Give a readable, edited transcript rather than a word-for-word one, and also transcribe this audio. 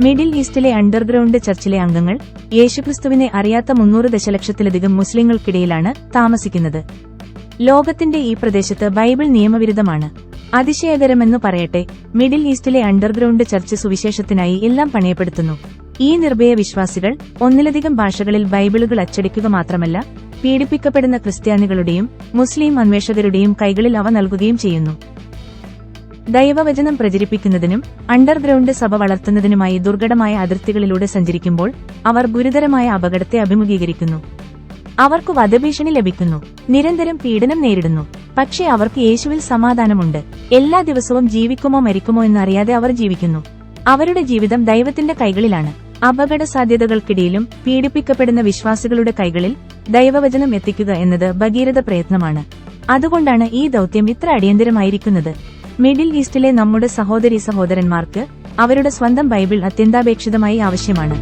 Middle ഈസ്റ്റിലെ underground ചർച്ചിലെ അംഗങ്ങൾ യേശുക്രിസ്തുവിനെ അറിയാത്ത 300 ദശലക്ഷത്തിലധികം മുസ്ലിങ്ങൾക്കിടയിലാണ് താമസിക്കുന്നത്. ലോകത്തിന്റെ ഈ പ്രദേശത്ത് ബൈബിൾ നിയമവിരുദ്ധമാണ്. അതിശയകരമെന്നു പറയട്ടെ, മിഡിൽ ഈസ്റ്റിലെ അണ്ടർഗ്രൗണ്ട് ചർച്ച് സുവിശേഷത്തിനായി എല്ലാം പണയപ്പെടുത്തുന്നു. ഈ നിർഭയ വിശ്വാസികൾ ഒന്നിലധികം ഭാഷകളിൽ ബൈബിളുകൾ അച്ചടിക്കുക മാത്രമല്ല, പീഡിപ്പിക്കപ്പെടുന്ന ക്രിസ്ത്യാനികളുടെയും മുസ്ലിം അന്വേഷകരുടെയും കൈകളിൽ അവ നൽകുകയും ചെയ്യുന്നു. ദൈവവചനം പ്രചരിപ്പിക്കുന്നതിനും അണ്ടർഗ്രൗണ്ട് സഭ വളർത്തുന്നതിനുമായി ദുർഘടമായ അതിർത്തികളിലൂടെ സഞ്ചരിക്കുമ്പോൾ അവർ ഗുരുതരമായ അപകടത്തെ അഭിമുഖീകരിക്കുന്നു. അവർക്ക് വധഭീഷണി ലഭിക്കുന്നു, നിരന്തരം പീഡനം നേരിടുന്നു. പക്ഷേ അവർക്ക് യേശുവിൽ സമാധാനമുണ്ട്. എല്ലാ ദിവസവും ജീവിക്കുമോ മരിക്കുമോ എന്നറിയാതെ അവർ ജീവിക്കുന്നു. അവരുടെ ജീവിതം ദൈവത്തിന്റെ കൈകളിലാണ്. അപകട സാധ്യതകൾക്കിടയിലും പീഡിപ്പിക്കപ്പെടുന്ന വിശ്വാസികളുടെ കൈകളിൽ ദൈവവചനം എത്തിക്കുക എന്നത് ഭഗീരഥ പ്രയത്നമാണ്. അതുകൊണ്ടാണ് ഈ ദൗത്യം ഇത്ര അടിയന്തരമായിരിക്കുന്നത്. മിഡിൽ ഈസ്റ്റിലെ നമ്മുടെ സഹോദരീ സഹോദരന്മാർക്ക് അവരുടെ സ്വന്തം ബൈബിൾ അത്യന്താപേക്ഷിതമായി ആവശ്യമാണ്.